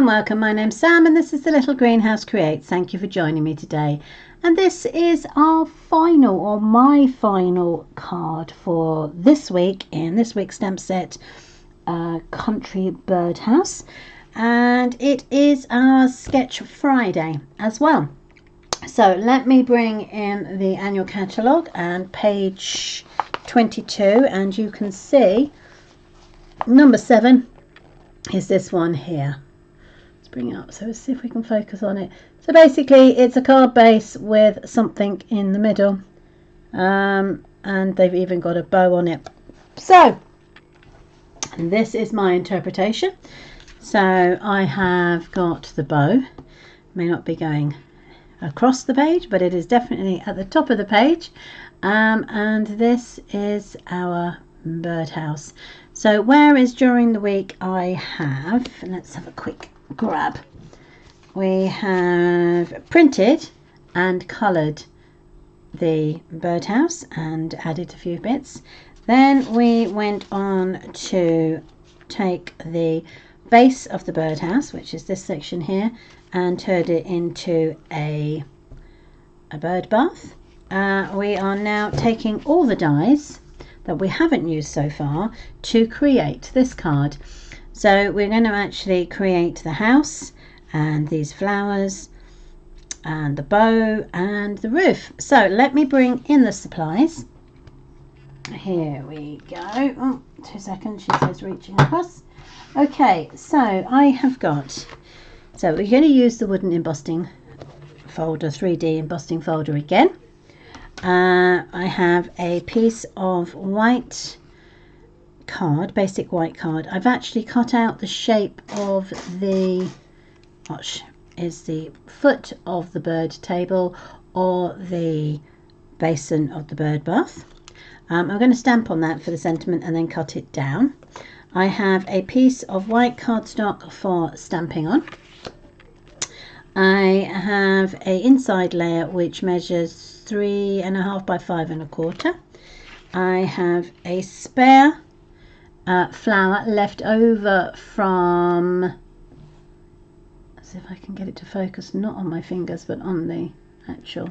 welcome. My name's Sam and this is the Little Greenhouse Creates. Thank you for joining me today. And this is our final, or my final card for this week in this week's stamp set, Country Birdhouse. And it is our Sketch Friday as well. So let me bring in the annual catalogue and page 22, and you can see number 7 is this one here. Let's bring it up, so let's see if we can focus on it. So basically it's a card base with something in the middle, and they've even got a bow on it. So this is my interpretation. So I have got the bow, may not be going across the page, but it is definitely at the top of the page, and this is our birdhouse. So whereas during the week I have, let's have a quick grab, we have printed and coloured the birdhouse and added a few bits. Then we went on to take the base of the birdhouse, which is this section here, and turned it into a bird bath. We are now taking all the dies that we haven't used so far to create this card. So we're going to actually create the house and these flowers and the bow and the roof. So let me bring in the supplies. Here we go. Oh, 2 seconds, she says reaching across. Okay, so I have got, so we're going to use the wooden embossing folder, 3D embossing folder again. I have a piece of white card, basic white card. I've actually cut out the shape of the, what is the foot of the bird table or the basin of the bird bath. I'm going to stamp on that for the sentiment and then cut it down. I have a piece of white cardstock for stamping on. I have a inside layer which measures 3.5 by 5 1/4. I have a spare flower left over from, let's see if I can get it to focus, not on my fingers but on the actual,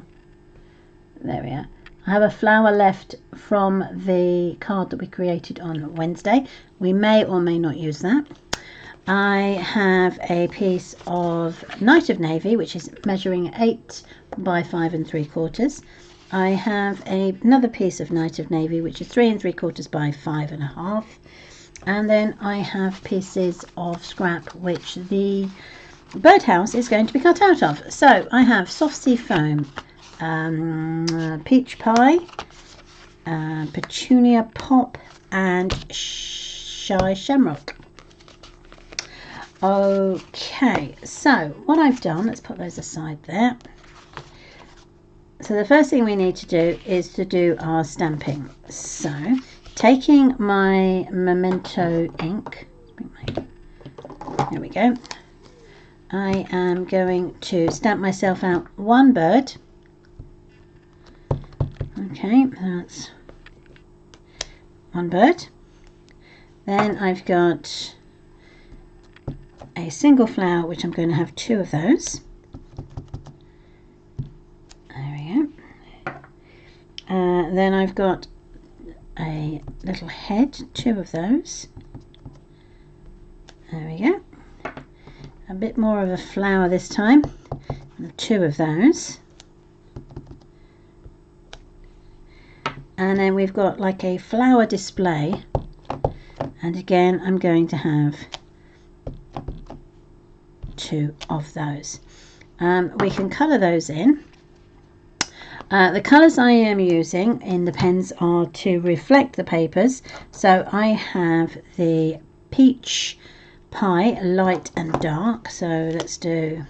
there we are. I have a flower left from the card that we created on Wednesday. We may or may not use that. I have a piece of Night of Navy, which is measuring 8 by 5 3/4. I have another piece of Night of Navy, which is 3 3/4 by 5 1/2. And then I have pieces of scrap, which the birdhouse is going to be cut out of. So I have soft sea foam, peach pie, petunia pop, and shy shamrock. Okay, so what I've done, let's put those aside there. So the first thing we need to do is to do our stamping. So taking my Memento ink, there we go, I am going to stamp myself out one bird. Okay, that's one bird. Then I've got a single flower, which I'm going to have 2 of those. There we go. Then I've got a little head, 2 of those. There we go. A bit more of a flower this time, 2 of those. And then we've got like a flower display, and again I'm going to have 2 of those. We can colour those in. The colours I am using in the pens are to reflect the papers. So I have the peach pie, light and dark. So let's do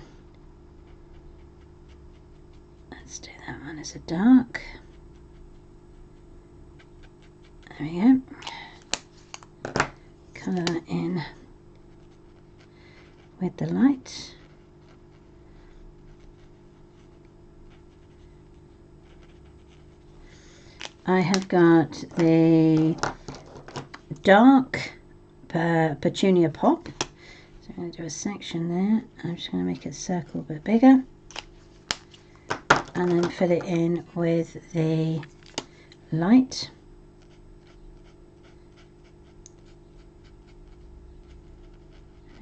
that one as a dark. There we go. Colour that in with the light. I have got the dark petunia pop. So I'm going to do a section there. I'm just going to make a circle a bit bigger and then fill it in with the light.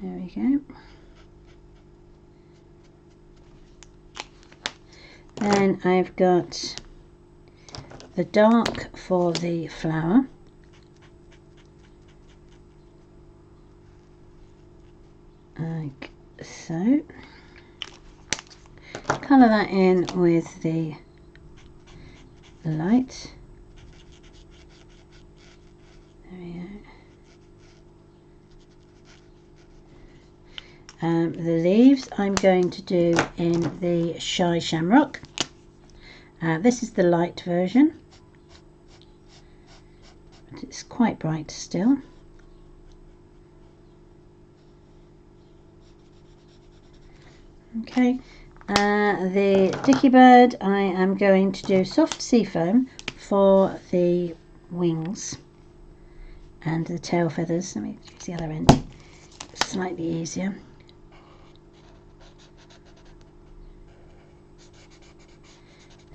There we go. Then I've got the dark for the flower. Like so. Colour that in with the light. There we go. The leaves I'm going to do in the Shy Shamrock. This is the light version, but it's quite bright still. Okay, the Dicky Bird I am going to do soft seafoam for the wings and the tail feathers. Let me use the other end, it's slightly easier.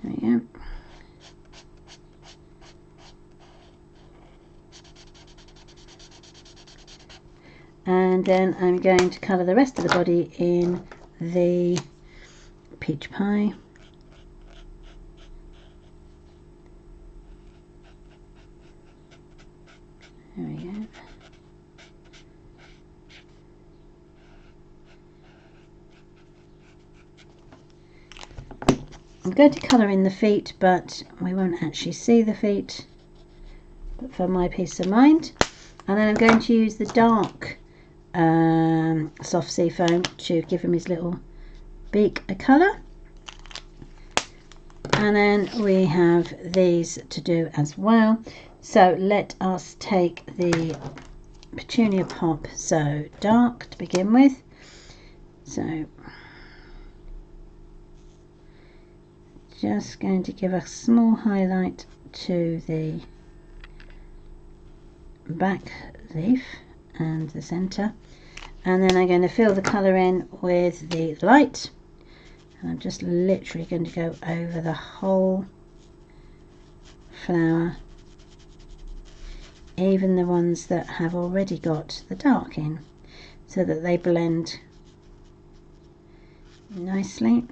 There we go. And then I'm going to colour the rest of the body in the peach pie. There we go. I'm going to colour in the feet, but we won't actually see the feet, but for my peace of mind. And then I'm going to use the dark soft seafoam to give him his little beak a colour. And then we have these to do as well. So let us take the petunia pop, so dark to begin with. So just going to give a small highlight to the back leaf and the centre, and then I'm going to fill the colour in with the light, and I'm just literally going to go over the whole flower, even the ones that have already got the dark in, so that they blend nicely.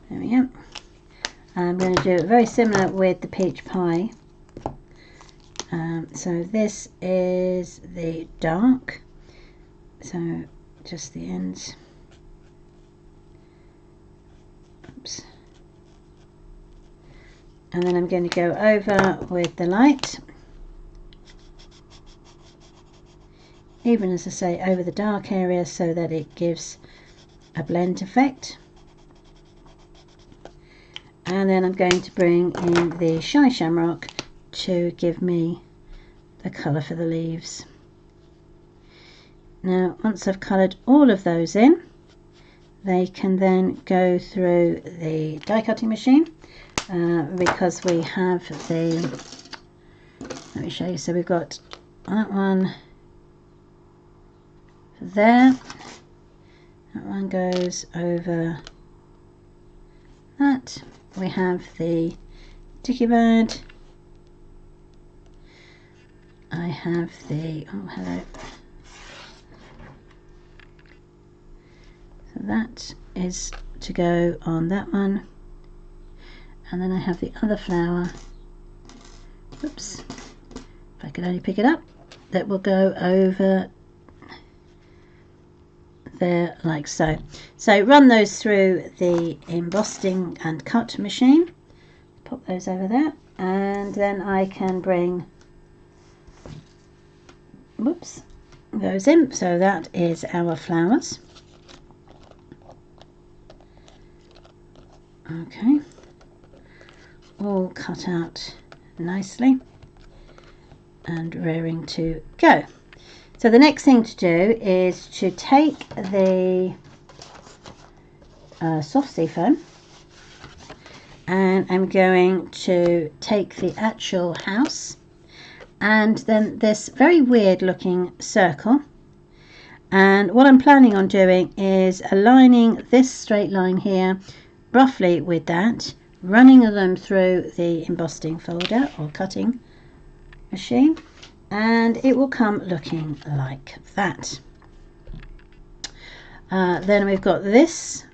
There we go. I'm going to do it very similar with the peach pie. So this is the dark, so just the ends. Oops. And then I'm going to go over with the light, even as I say over the dark area, so that it gives a blend effect. And then I'm going to bring in the Shy Shamrock to give me the colour for the leaves. Now once I've coloured all of those in, they can then go through the die cutting machine, because we have the, let me show you, so we've got that one there, that one goes over that. We have the Dicky Bird. I have the, oh hello, so that is to go on that one, and then I have the other flower, oops, if I could only pick it up, that will go over there like so. So run those through the embossing and cut machine, pop those over there, and then I can bring, whoops, those in. So that is our flowers. Okay, all cut out nicely and raring to go. So the next thing to do is to take the soft seafoam, and I'm going to take the actual house and then this very weird looking circle. And what I'm planning on doing is aligning this straight line here roughly with that, running them through the embossing folder or cutting machine, and it will come looking like that. Then we've got this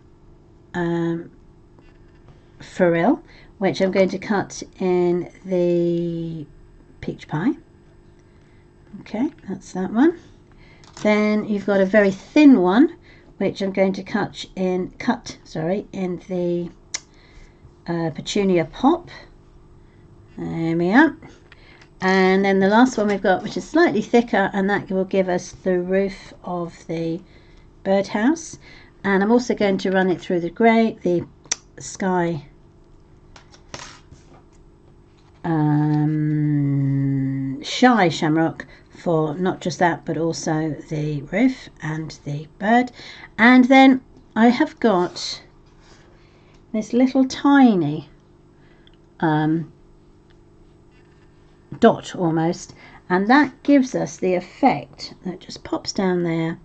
frill, which I'm going to cut in the peach pie. Okay, that's that one. Then you've got a very thin one, which I'm going to cut in the petunia pop. There we are. And then the last one we've got, which is slightly thicker, and that will give us the roof of the birdhouse. And I'm also going to run it through the sky shy shamrock for not just that, but also the roof and the bird. And then I have got this little tiny dot almost, and that gives us the effect that just pops down there,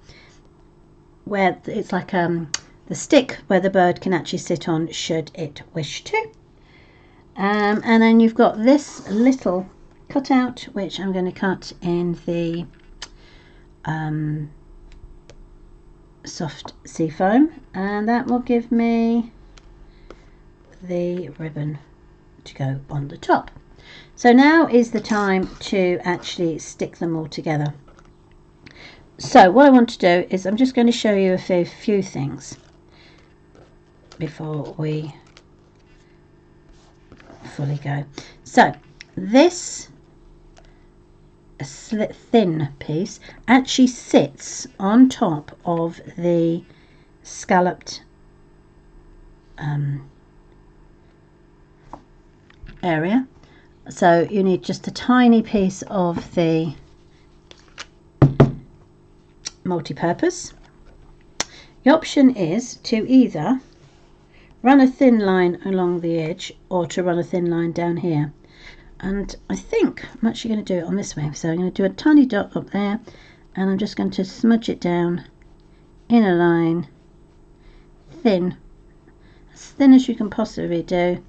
where it's like the stick where the bird can actually sit on should it wish to. And then you've got this little cutout, which I'm going to cut in the soft seafoam, and that will give me the ribbon to go on the top. So now is the time to actually stick them all together. So what I want to do is I'm just going to show you a few things before we fully go. So this thin piece actually sits on top of the scalloped area, so you need just a tiny piece of the multi-purpose. The option is to either run a thin line along the edge or to run a thin line down here, and I think I'm actually going to do it on this way. So I'm going to do a tiny dot up there, and I'm just going to smudge it down in a line, thin, as thin as you can possibly do,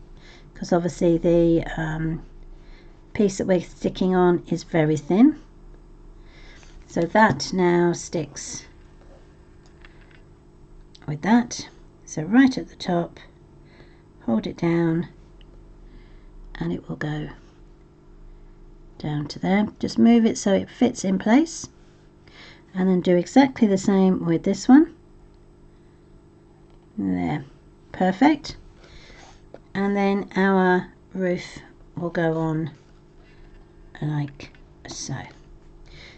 because obviously the piece that we're sticking on is very thin. So that now sticks with that. So right at the top, hold it down, and it will go down to there. Just move it so it fits in place, and then do exactly the same with this one. There, perfect. And then our roof will go on like so.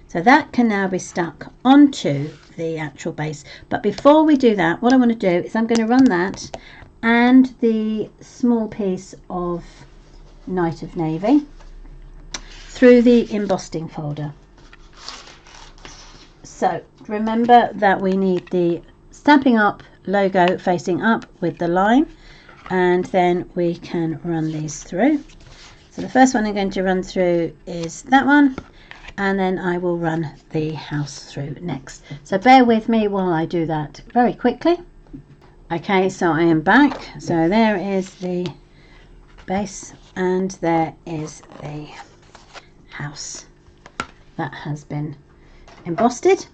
So that can now be stuck onto the actual base. But before we do that, what I want to do is I'm going to run that and the small piece of Night of Navy through the embossing folder. So remember that we need the Stampin' Up logo facing up with the line, and then we can run these through. So the first one I'm going to run through is that one, and then I will run the house through next. So bear with me while I do that very quickly. Okay, so I am back. So there is the base, and there is the house that has been embossed.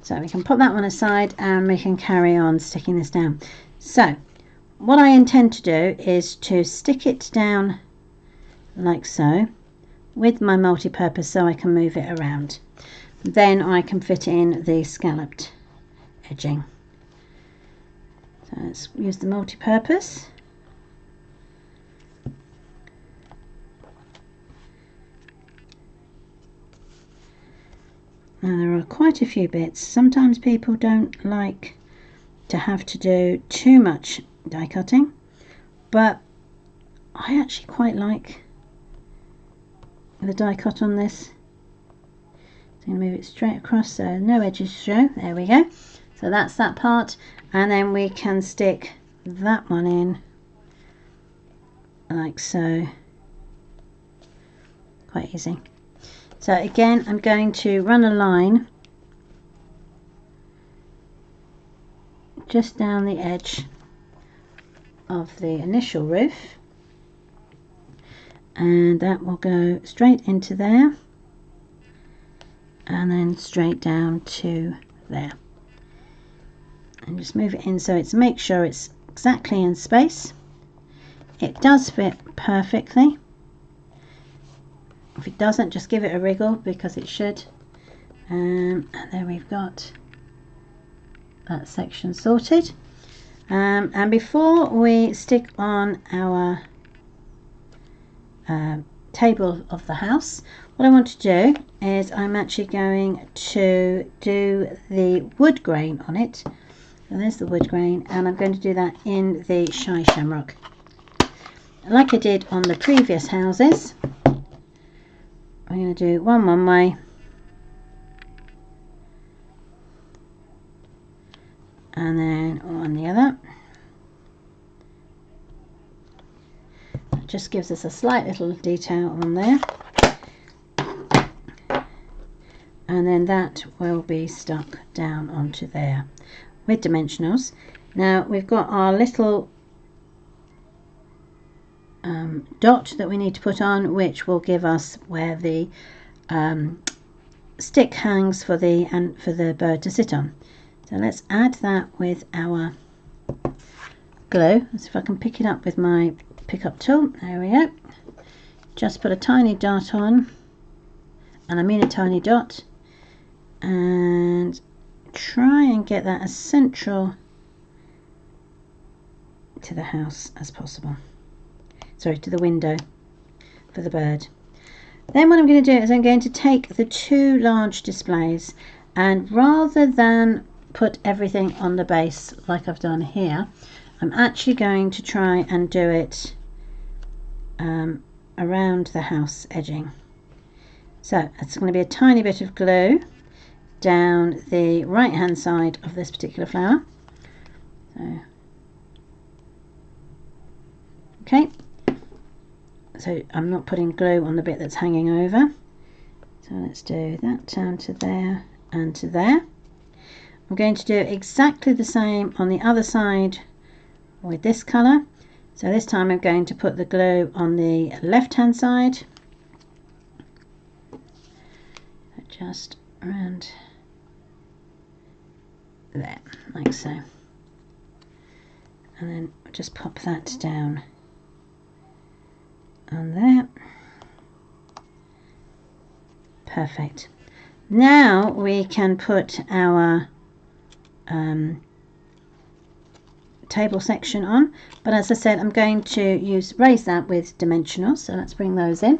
So we can put that one aside and we can carry on sticking this down. So what I intend to do is to stick it down like so with my multi-purpose, so I can move it around. Then I can fit in the scalloped edging. So let's use the multi-purpose. Now there are quite a few bits. Sometimes people don't like to have to do too much die cutting, but I actually quite like the die cut on this. So I'm going to move it straight across so no edges show. There we go. So that's that part, and then we can stick that one in like so. Quite easy. So again, I'm going to run a line just down the edge of the initial roof, and that will go straight into there and then straight down to there, and just move it in so it's make sure it's exactly in space. It does fit perfectly. If it doesn't, just give it a wriggle, because it should. And there we've got that section sorted. And before we stick on our table of the house, what I want to do is I'm actually going to do the wood grain on it. So there's the wood grain, and I'm going to do that in the shy shamrock, like I did on the previous houses. I'm going to do one way and then on the other. That just gives us a slight little detail on there, and then that will be stuck down onto there with dimensionals. Now we've got our little dot that we need to put on, which will give us where the stick hangs for the bird to sit on. So let's add that with our glue. Let's see if I can pick it up with my pickup tool. There we go. Just put a tiny dot on, and I mean a tiny dot, and try and get that as central to the house as possible. Sorry, to the window for the bird. Then what I'm going to do is I'm going to take the two large displays, and rather than put everything on the base like I've done here, I'm actually going to try and do it around the house edging. So it's going to be a tiny bit of glue down the right hand side of this particular flower. So, okay. So I'm not putting glue on the bit that's hanging over. So let's do that down to there and to there. I'm going to do exactly the same on the other side with this colour. So this time I'm going to put the glue on the left hand side. Just around there, like so. And then just pop that down on there. Perfect. Now we can put our table section on, but as I said, I'm going to raise that with dimensionals, so let's bring those in.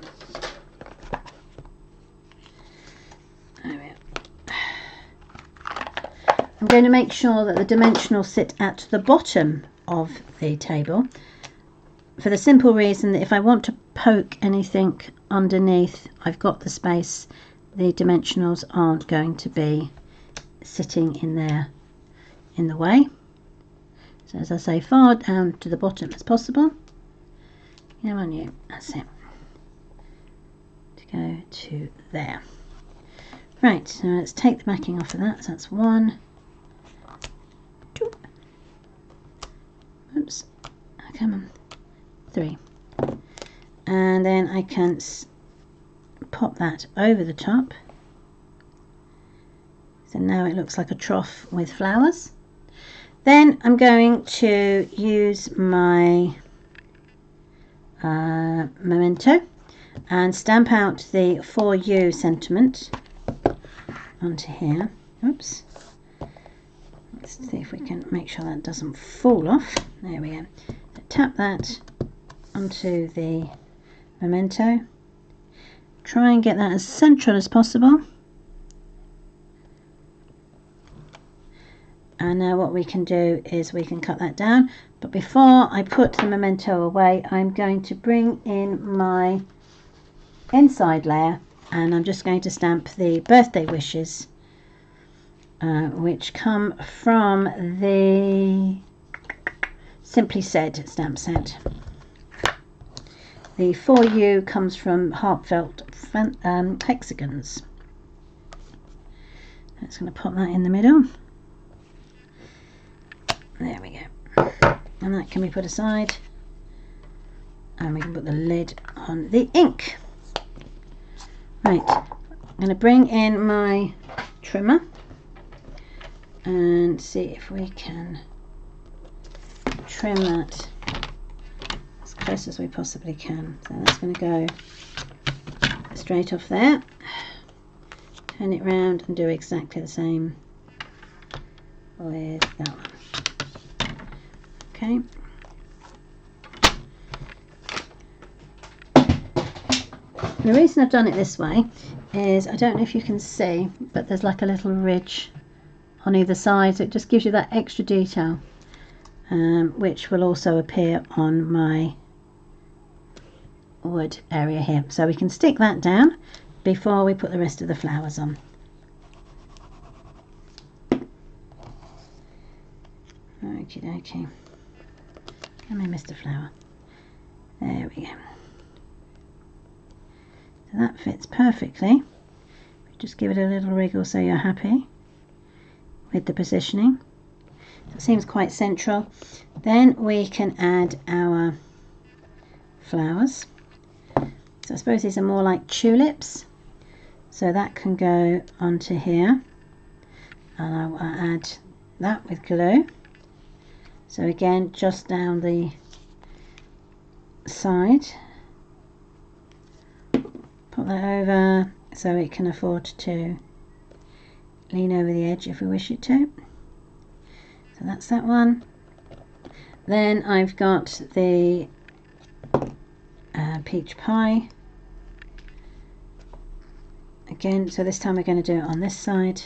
There we are. I'm going to make sure that the dimensionals sit at the bottom of the table, for the simple reason that if I want to poke anything underneath, I've got the space. The dimensionals aren't going to be sitting in there in the way. So as I say, far down to the bottom as possible. Come on you, that's it. To go to there. Right, so let's take the backing off of that. So that's 1, 2, oops, come on, 3, and then I can pop that over the top. So now it looks like a trough with flowers. Then I'm going to use my memento and stamp out the For You sentiment onto here. Oops. Let's see if we can make sure that doesn't fall off. There we go. So tap that onto the memento. Try and get that as central as possible. And now what we can do is we can cut that down. But before I put the memento away, I'm going to bring in my inside layer, and I'm just going to stamp the birthday wishes, which come from the Simply Said stamp set. The For You comes from Heartfelt hexagons. That's going to pop that in the middle. There we go. And that can be put aside. And we can put the lid on the ink. Right, I'm going to bring in my trimmer and see if we can trim that as close as we possibly can. So that's going to go straight off there. Turn it round and do exactly the same with that one. Okay. The reason I've done it this way is, I don't know if you can see, but there's like a little ridge on either side, so it just gives you that extra detail, which will also appear on my wood area here. So we can stick that down before we put the rest of the flowers on. Okie dokie. Come in, Mr. Flower. There we go. So that fits perfectly. Just give it a little wriggle so you're happy with the positioning. That seems quite central. Then we can add our flowers. So I suppose these are more like tulips. So that can go onto here. And I will add that with glue. So again, just down the side. Put that over so it can afford to lean over the edge if we wish it to. So that's that one. Then I've got the peach pie. Again, so this time we're going to do it on this side.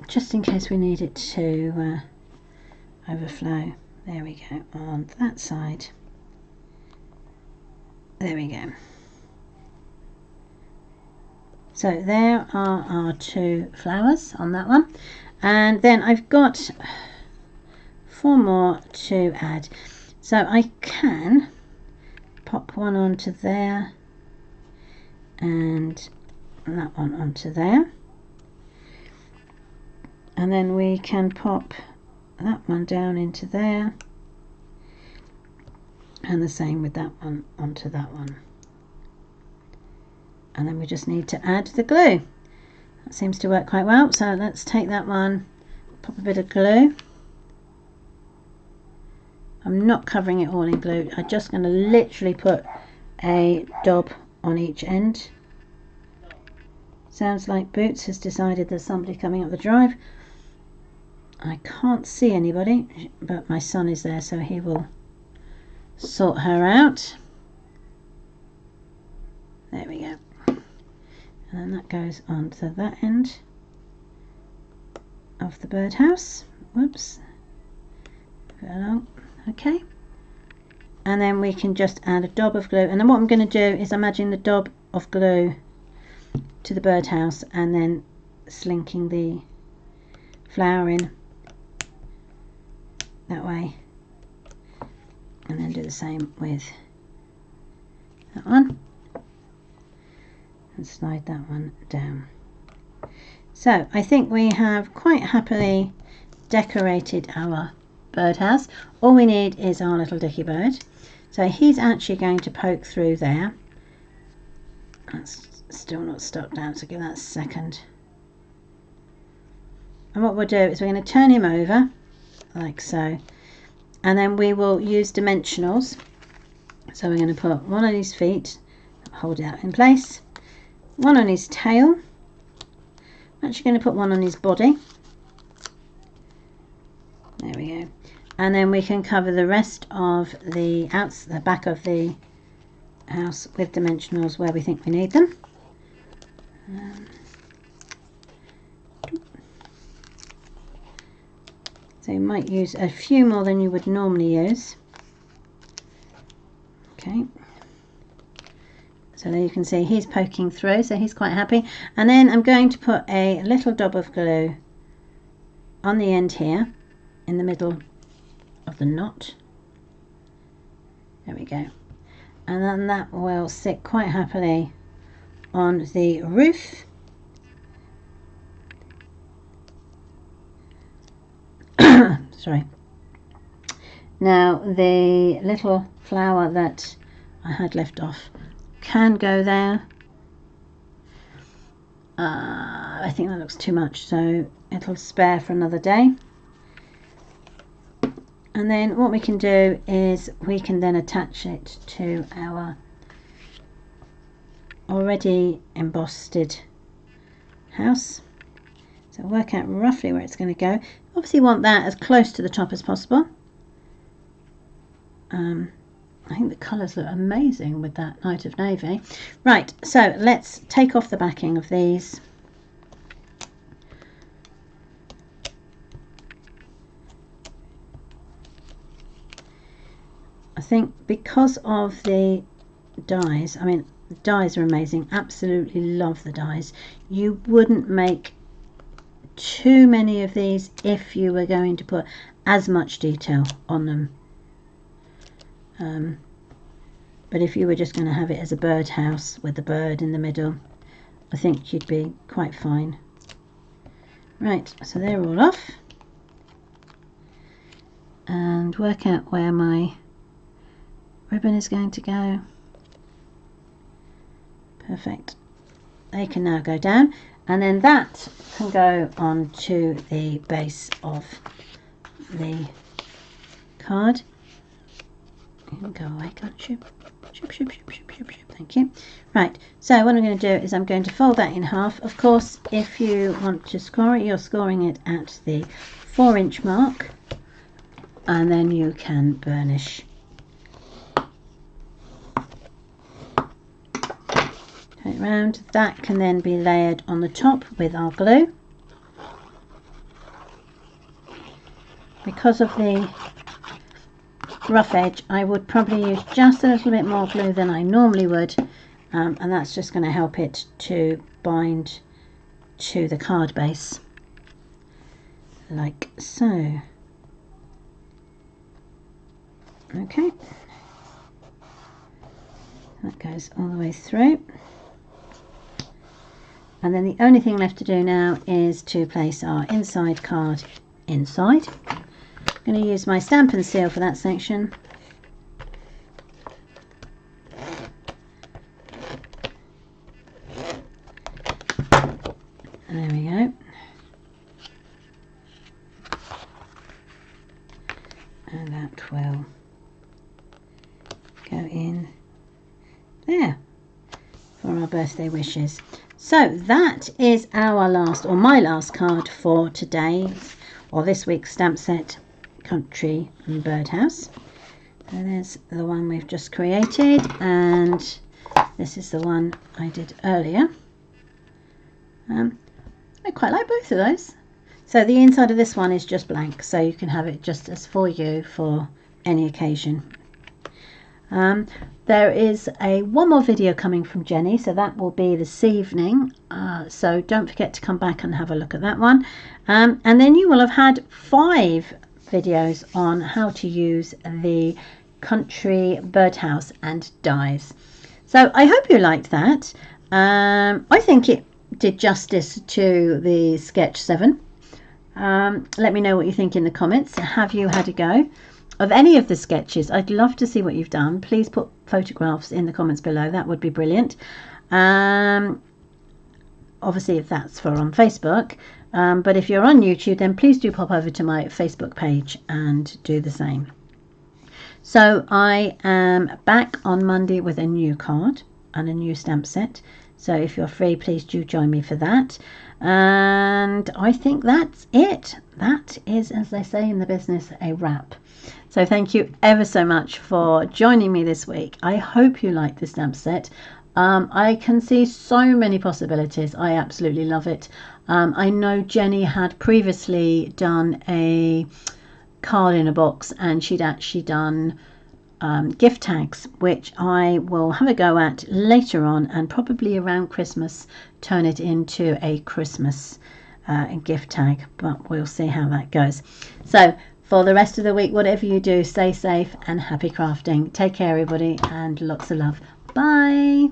Just in case we need it to overflow. There we go, on that side. There we go. So there are our two flowers on that one. And then I've got 4 more to add. So I can pop one onto there and that one onto there. And then we can pop that one down into there. And the same with that one onto that one. And then we just need to add the glue. That seems to work quite well. So let's take that one, pop a bit of glue. I'm not covering it all in glue. I'm just going to literally put a dab on each end. Sounds like Boots has decided there's somebody coming up the drive. I can't see anybody, but my son is there, so he will sort her out. There we go. And then that goes on to that end of the birdhouse. Whoops. Go along. Okay. And then we can just add a dab of glue. And then what I'm going to do is I'm adding the dab of glue to the birdhouse and then slinking the flower in that way. And then do the same with that one. And slide that one down. So I think we have quite happily decorated our birdhouse. All we need is our little dicky bird. So he's actually going to poke through there. That's still not stuck down, so give that a second. And what we'll do is we're going to turn him over like so, and then we will use dimensionals. So we're going to put one on his feet, hold it out in place, one on his tail. I'm actually going to put one on his body. There we go. And then we can cover the rest of the back of the house with dimensionals where we think we need them. So you might use a few more than you would normally use. Okay. So there you can see he's poking through, so he's quite happy. And then I'm going to put a little dab of glue on the end here, in the middle of the knot. There we go. and then that will sit quite happily on the roof. Sorry. Now the little flower that I had left off can go there. I think that looks too much, so it'll spare for another day. And then what we can do is we can then attach it to our already embossed house. So work out roughly where it's going to go. Obviously you want that as close to the top as possible. I think the colours look amazing with that Night of Navy. Right, so let's take off the backing of these. I think because of the dies, I mean, the dies are amazing. Absolutely love the dies. You wouldn't make too many of these if you were going to put as much detail on them. But if you were just going to have it as a birdhouse with the bird in the middle, I think you'd be quite fine. Right, so they're all off. And work out where my ribbon is going to go. Perfect. They can now go down, and then that can go onto the base of the card. You can go away, can't you? Shoop, shoop, shoop, shoop, shoop, shoop. Thank you. Right, so what I'm going to do is I'm going to fold that in half. Of course, if you want to score it, you're scoring it at the 4-inch mark, and then you can burnish. Turn it round. That can then be layered on the top with our glue. Because of the rough edge, I would probably use just a little bit more glue than I normally would, and that's just going to help it to bind to the card base, like so. Okay, that goes all the way through, and then the only thing left to do now is to place our inside card inside. I'm going to use my stamp and seal for that section. There we go. And that will go in there for our birthday wishes. So that is our last, or my last card for today, or this week's stamp set, Country and Birdhouse. And there's the one we've just created, and this is the one I did earlier. I quite like both of those. So the inside of this one is just blank, so you can have it just as for you for any occasion. There is one more video coming from Jenny, so that will be this evening, so don't forget to come back and have a look at that one. And then you will have had 5 videos on how to use the Country Birdhouse and dies. So I hope you liked that. I think it did justice to the sketch 7. Let me know what you think in the comments. Have you had a go of any of the sketches? I'd love to see what you've done. Please put photographs in the comments below. That would be brilliant. Obviously if that's for on Facebook, but if you're on YouTube, then please do pop over to my Facebook page and do the same. So I am back on Monday with a new card and a new stamp set, so if you're free, please do join me for that. And I think that's it. That is, as they say in the business, a wrap. So thank you ever so much for joining me this week. I hope you like the stamp set. I can see so many possibilities. I absolutely love it. I know Jenny had previously done a card in a box, and she'd actually done gift tags, which I will have a go at later on, and probably around Christmas turn it into a Christmas gift tag, but we'll see how that goes. So for the rest of the week. Whatever you do, stay safe and happy crafting. Take care, everybody, and lots of love. Bye.